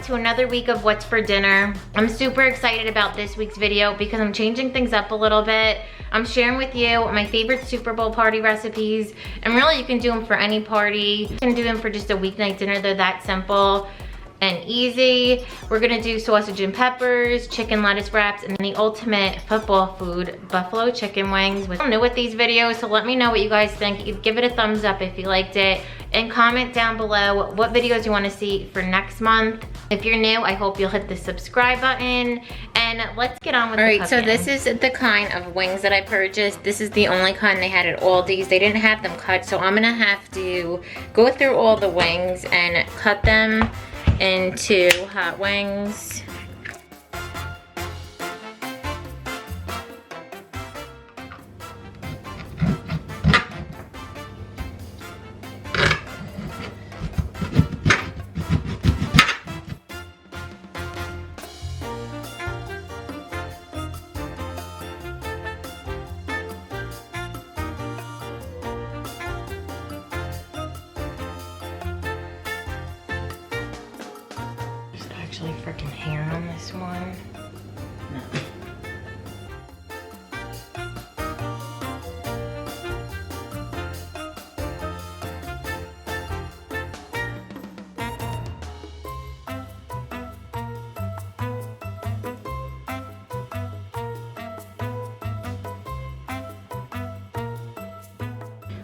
to another week of What's for Dinner. I'm super excited about this week's video because I'm changing things up a little bit. I'm sharing with you my favorite Super Bowl party recipes, and really you can do them for any party. You can do them for just a weeknight dinner. They're that simple and easy. We're gonna do sausage and peppers, chicken lettuce wraps, and the ultimate football food, buffalo chicken wings. I'm new with these videos, so let me know what you guys think. Give it a thumbs up if you liked it, and comment down below what videos you wanna see for next month. If you're new, I hope you'll hit the subscribe button, and let's get on with the cooking. All right, so this is the kind of wings that I purchased. This is the only kind they had at Aldi's. They didn't have them cut, so I'm gonna have to go through all the wings and cut them into hot wings. Actually freaking hair on this one. No.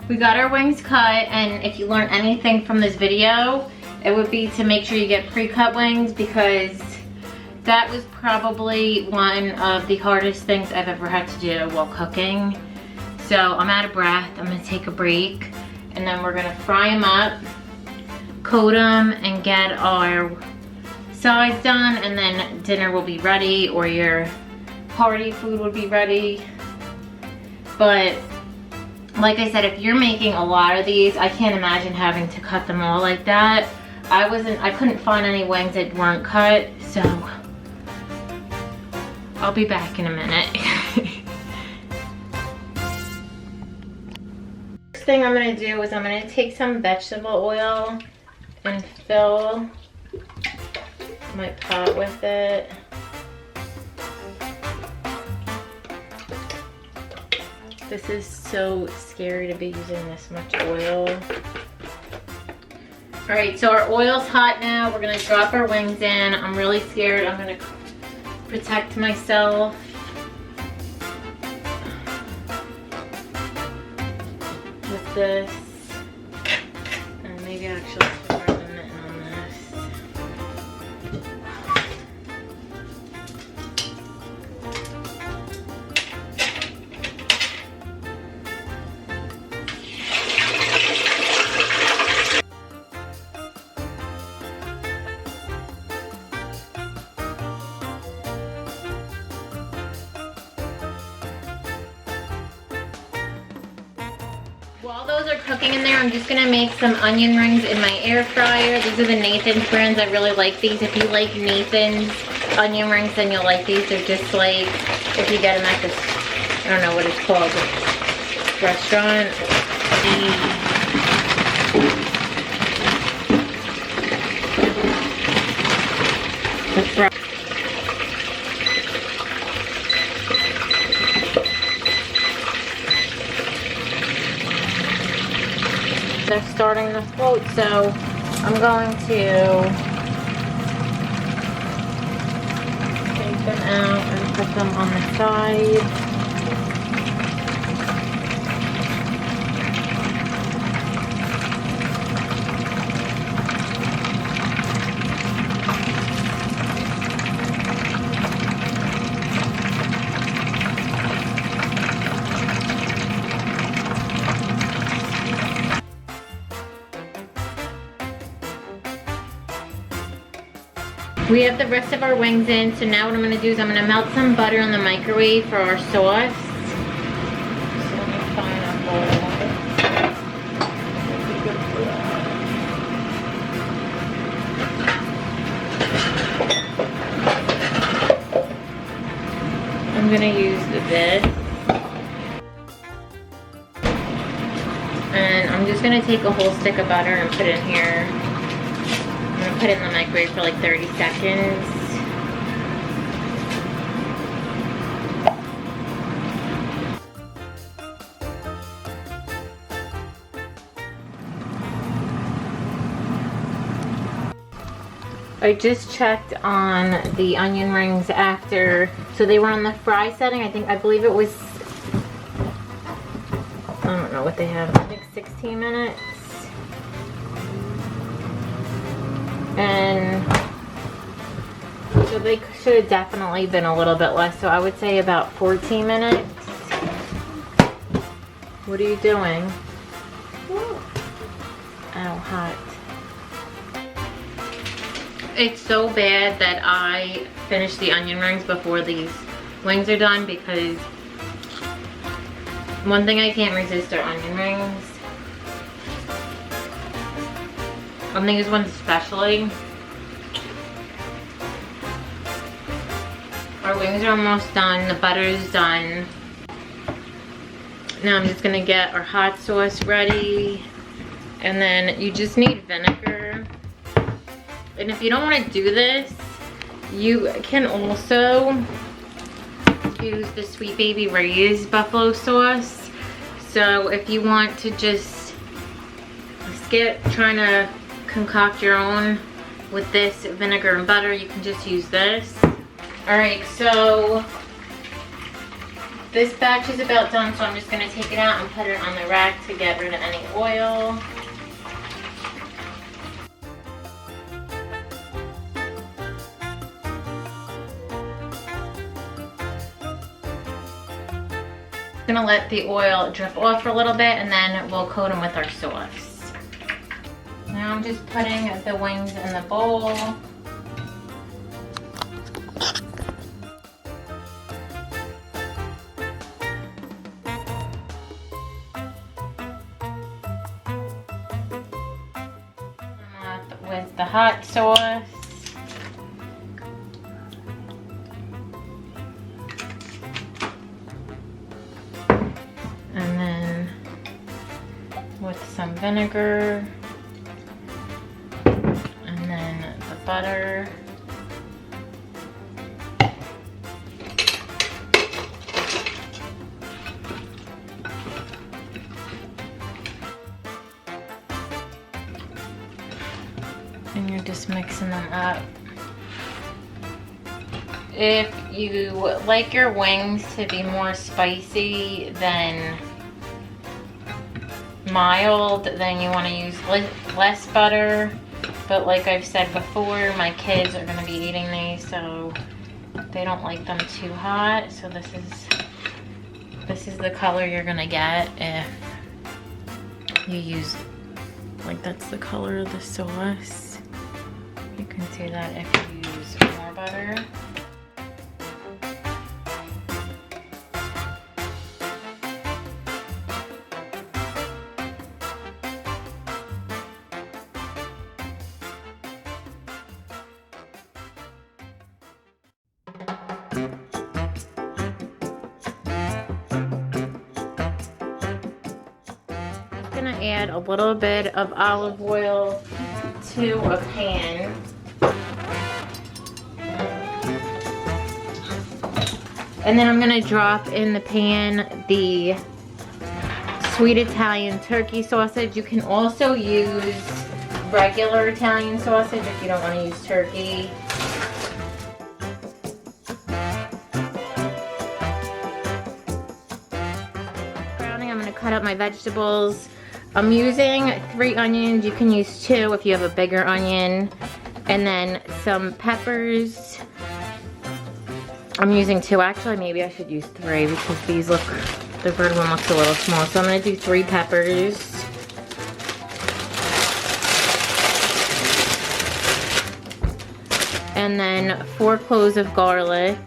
We got our wings cut, and if you learn anything from this video, it would be to make sure you get pre-cut wings, because that was probably one of the hardest things I've ever had to do while cooking. So I'm out of breath. I'm gonna take a break, and then we're gonna fry them up, coat them, and get our sides done, and then dinner will be ready, or your party food will be ready. But like I said, if you're making a lot of these, I can't imagine having to cut them all like that. I couldn't find any wings that weren't cut, so I'll be back in a minute. First thing I'm gonna do is I'm gonna take some vegetable oil and fill my pot with it. This is so scary to be using this much oil. All right, so our oil's hot now. We're gonna drop our wings in. I'm really scared. I'm gonna protect myself. With this. And maybe actually put more limit on this. While those are cooking in there, I'm just gonna make some onion rings in my air fryer. These are the Nathan's brands. I really like these. If you like Nathan's onion rings, then you'll like these. They're just like, if you get them at this, I don't know what it's called, restaurant. They're starting to float, so I'm going to take them out and put them on the side. We have the rest of our wings in, so now what I'm going to do is I'm going to melt some butter in the microwave for our sauce. So let me find a bowl. I'm going to use this. And I'm just going to take a whole stick of butter and put it in here. I'm going to put it in the microwave for like 30 seconds. I just checked on the onion rings after, so they were on the fry setting. I believe it was, I don't know what they have, I think 16 minutes. And so they should have definitely been a little bit less, so I would say about 14 minutes. What are you doing? Ow, hot. It's so bad that I finished the onion rings before these wings are done, because one thing I can't resist are onion rings. On these ones especially. Our wings are almost done, the butter is done. Now I'm just gonna get our hot sauce ready. And then you just need vinegar. And if you don't want to do this, you can also use the Sweet Baby Ray's buffalo sauce. So if you want to just skip trying to concoct your own with this vinegar and butter, you can just use this. Alright, so this batch is about done, so I'm just going to take it out and put it on the rack to get rid of any oil. Gonna let the oil drip off for a little bit, and then we'll coat them with our sauce. Now I'm just putting the wings in the bowl. With the hot sauce. And then with some vinegar, and then the butter. And you're just mixing them up. If you like your wings to be more spicy than mild, then you want to use less butter. But like I've said before, my kids are going to be eating these, so they don't like them too hot. So this is the color you're going to get if you use, like, that's the color of the sauce. You can see that if you use more butter. I'm gonna add a little bit of olive oil to a pan. And then I'm gonna drop in the pan the sweet Italian turkey sausage. You can also use regular Italian sausage if you don't want to use turkey. Browning, I'm gonna cut up my vegetables. I'm using 3 onions. You can use 2 if you have a bigger onion. And then some peppers. I'm using 2. Actually, maybe I should use 3 because these look, the bird one looks a little small. So I'm gonna do 3 peppers. And then 4 cloves of garlic.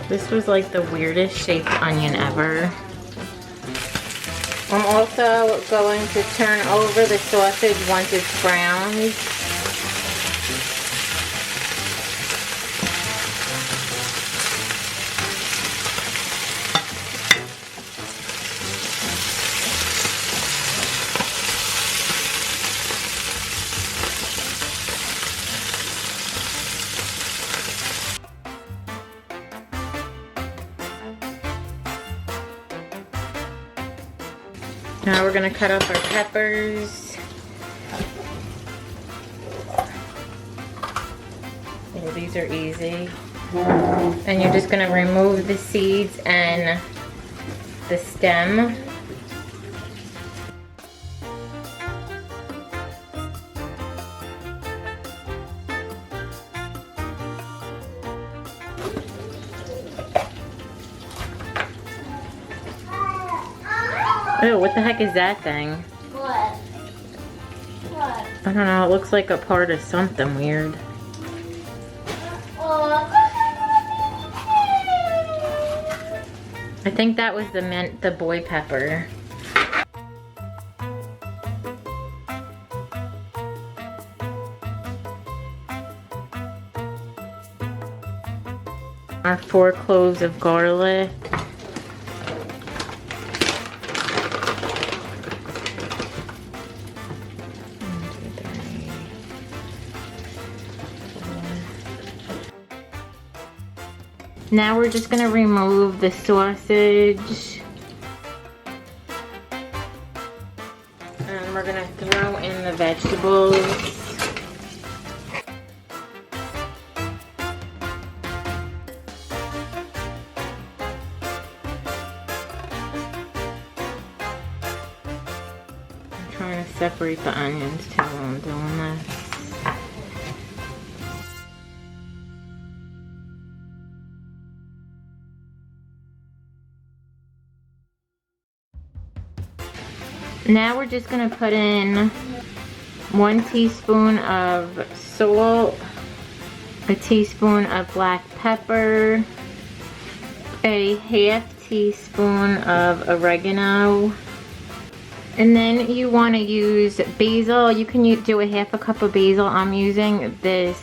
This was like the weirdest shaped onion ever. I'm also going to turn over the sausage once it's browned. Now we're gonna cut up our peppers. Oh, these are easy. And you're just gonna remove the seeds and the stem. Oh, what the heck is that thing? What? What? I don't know, it looks like a part of something weird. I think that was the boy pepper. Our 4 cloves of garlic. Now we're just gonna remove the sausage. And we're gonna throw in the vegetables. I'm trying to separate the onions too while I'm doing this. Now we're just gonna put in 1 teaspoon of salt, a teaspoon of black pepper, a half teaspoon of oregano, and then you want to use basil. You can do a half a cup of basil. I'm using this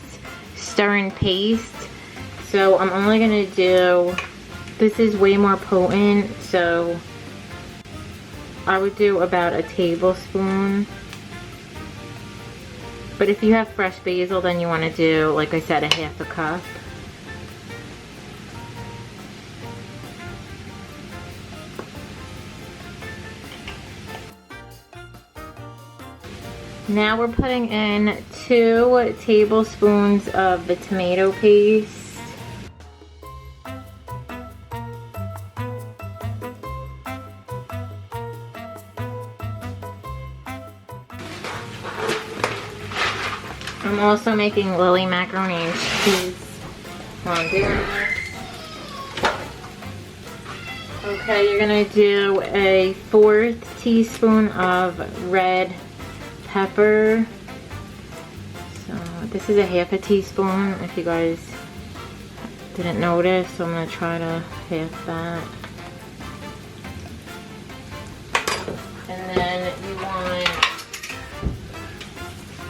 stir-in paste, so I'm only gonna do, this is way more potent, so I would do about a tablespoon. But if you have fresh basil, then you want to do, like I said, a half a cup. Now we're putting in 2 tablespoons of the tomato paste. I'm also making Lily macaroni and cheese while I'm doing this. Okay, you're gonna do a 1/4 teaspoon of red pepper. So this is a half a teaspoon if you guys didn't notice, so I'm gonna try to half that. And then you want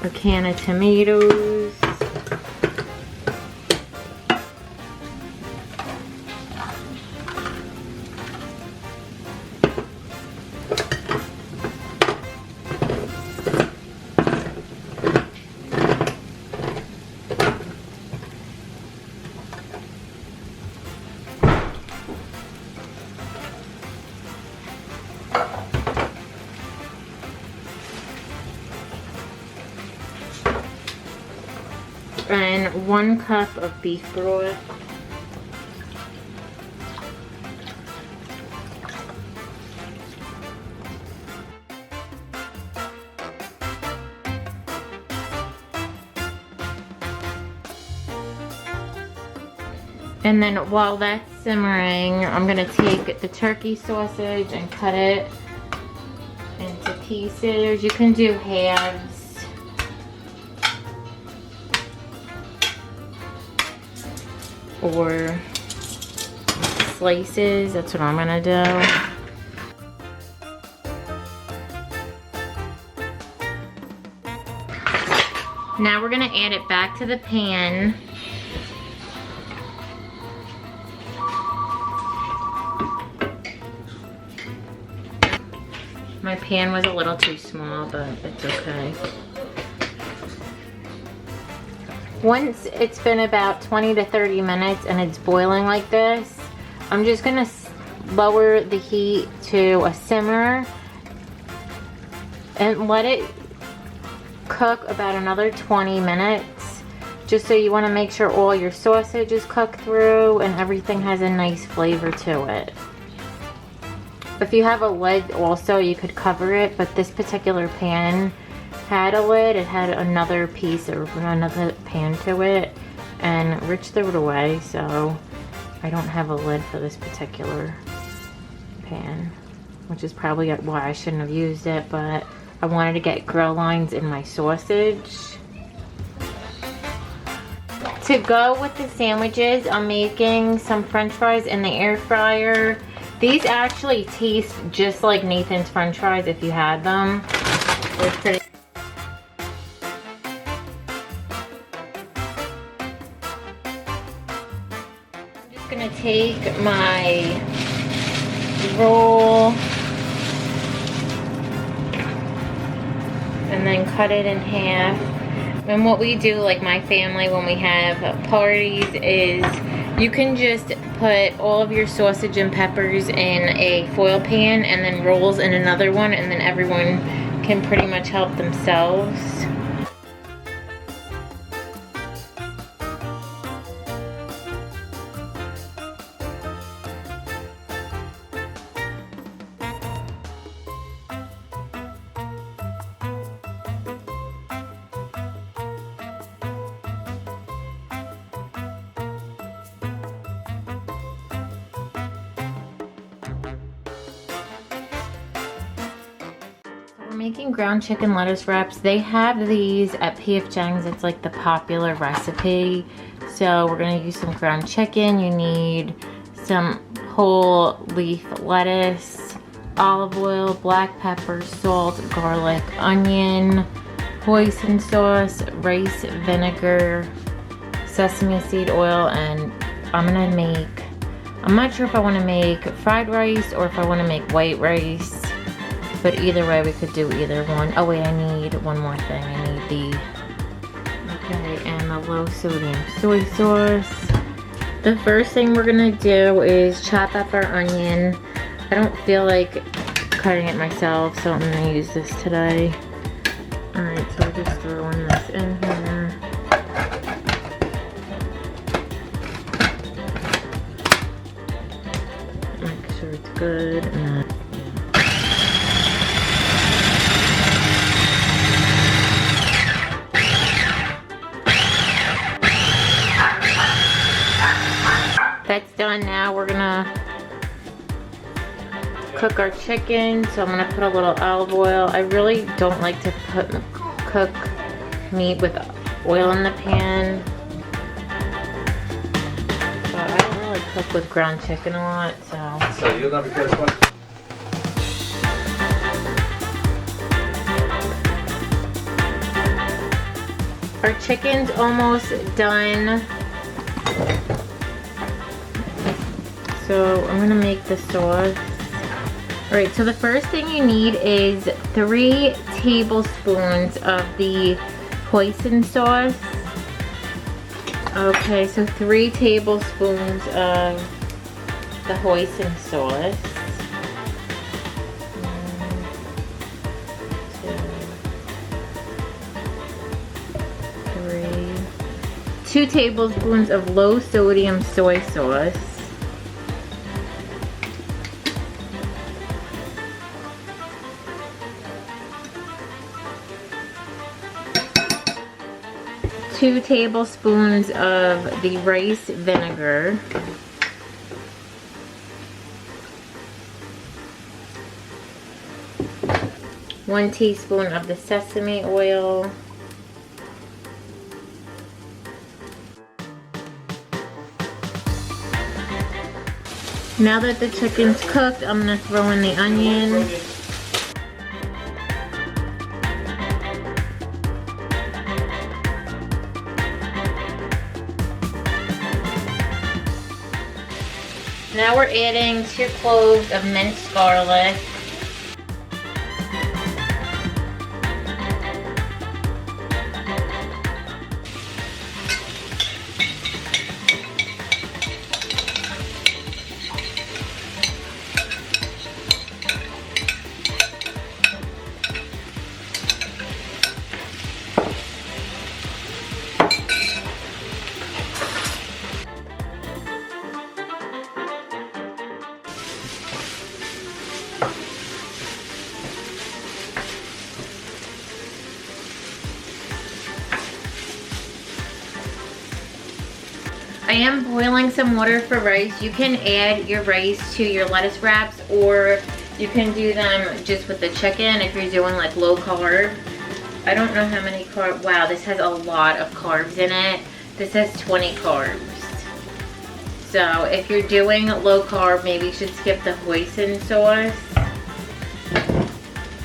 a can of tomatoes. And 1 cup of beef broth. And then while that's simmering, I'm gonna take the turkey sausage and cut it into pieces. You can do halves. Or slices, that's what I'm gonna do. Now we're gonna add it back to the pan. My pan was a little too small, but it's okay. Once it's been about 20 to 30 minutes and it's boiling like this, I'm just gonna lower the heat to a simmer and let it cook about another 20 minutes. Just so you wanna make sure all your sausage is cooked through and everything has a nice flavor to it. If you have a lid also, you could cover it, but this particular pan had a lid. It had another piece or another pan to it, and Rich threw it away, so I don't have a lid for this particular pan, which is probably why I shouldn't have used it, but I wanted to get grill lines in my sausage. To go with the sandwiches, I'm making some French fries in the air fryer. These actually taste just like Nathan's French fries if you had them. They're pretty. I'm just gonna take my roll and then cut it in half. And what we do, like my family, when we have parties is you can just put all of your sausage and peppers in a foil pan and then rolls in another one, and then everyone can pretty much help themselves. We're making ground chicken lettuce wraps. They have these at P.F. Chang's. It's like the popular recipe. So we're gonna use some ground chicken. You need some whole leaf lettuce, olive oil, black pepper, salt, garlic, onion, hoisin sauce, rice vinegar, sesame seed oil, and I'm not sure if I wanna make fried rice or if I wanna make white rice. But either way, we could do either one. Oh wait, I need one more thing. I need the, okay, and the low sodium soy sauce. The first thing we're gonna do is chop up our onion. I don't feel like cutting it myself, so I'm gonna use this today. All right, so we're just throwing this in here. Make sure it's good. And that's done. Now we're gonna cook our chicken. So I'm gonna put a little olive oil. I really don't like to cook meat with oil in the pan. So I don't really cook with ground chicken a lot, So you're gonna be first one? our chicken's almost done. So I'm gonna make the sauce. All right, so the first thing you need is 3 tablespoons of the hoisin sauce. Okay, so 3 tablespoons of the hoisin sauce. 1, 2, 3. 2 tablespoons of low sodium soy sauce. 2 tablespoons of the rice vinegar. 1 teaspoon of the sesame oil. Now that the chicken's cooked, I'm gonna throw in the onion. now we're adding 2 cloves of minced garlic. I am boiling some water for rice. You can add your rice to your lettuce wraps, or you can do them just with the chicken if you're doing like low carb. I don't know how many carbs. Wow, this has a lot of carbs in it. This has 20 carbs. So if you're doing low carb, maybe you should skip the hoisin sauce.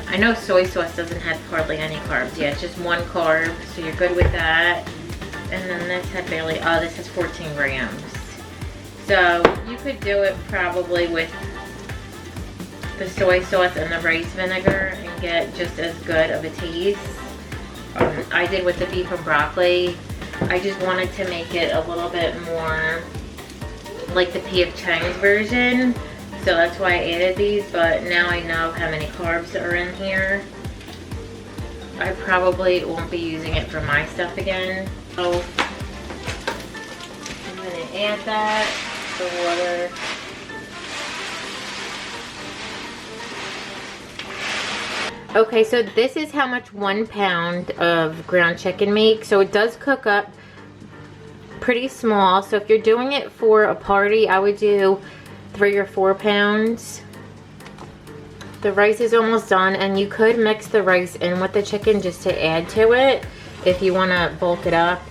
I know soy sauce doesn't have hardly any carbs. Yeah, it's just 1 carb, so you're good with that. And then this had barely, oh, this has 14 grams. So you could do it probably with the soy sauce and the rice vinegar and get just as good of a taste. I did with the beef and broccoli. I just wanted to make it a little bit more like the P.F. Chang's version. So that's why I added these, but now I know how many carbs are in here. I probably won't be using it for my stuff again. So I'm gonna add that, the water. Okay, so this is how much 1 pound of ground chicken makes. So it does cook up pretty small. So if you're doing it for a party, I would do 3 or 4 pounds. The rice is almost done, and you could mix the rice in with the chicken just to add to it if you want to bulk it up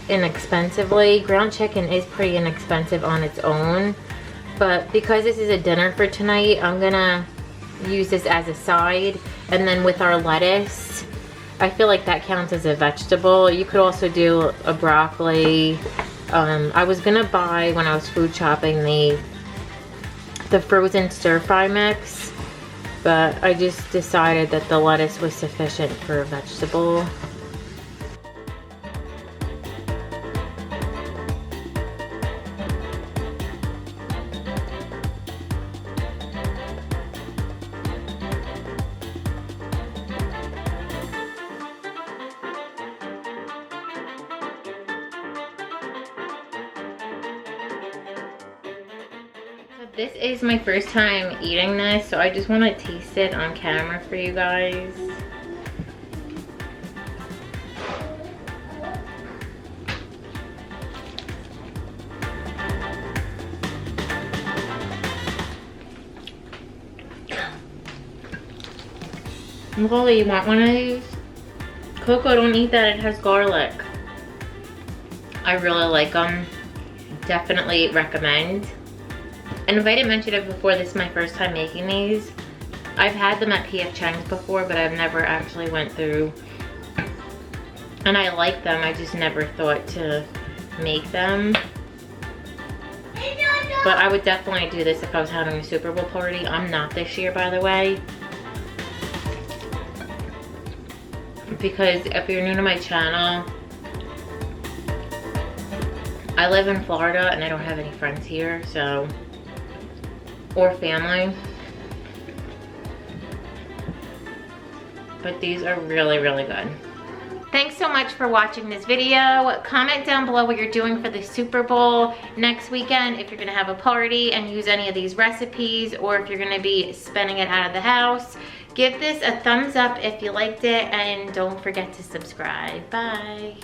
inexpensively. Ground chicken is pretty inexpensive on its own, but because this is a dinner for tonight, I'm gonna use this as a side. And then with our lettuce, I feel like that counts as a vegetable. You could also do a broccoli. I was gonna buy, when I was food shopping, the frozen stir-fry mix, but I just decided that the lettuce was sufficient for a vegetable. This is my first time eating this, so I just want to taste it on camera for you guys. Nicole, you want one of these? Coco, don't eat that, it has garlic. I really like them. Definitely recommend. And if I didn't mention it before, this is my first time making these. I've had them at P.F. Chang's before, but I've never actually went through. And I like them, I just never thought to make them. But I would definitely do this if I was having a Super Bowl party. I'm not this year, by the way. Because if you're new to my channel, I live in Florida and I don't have any friends here, so, or family. But these are really, really good. Thanks so much for watching this video. Comment down below what you're doing for the Super Bowl next weekend, if you're gonna have a party and use any of these recipes, or if you're gonna be spending it out of the house. Give this a thumbs up if you liked it, and don't forget to subscribe. Bye.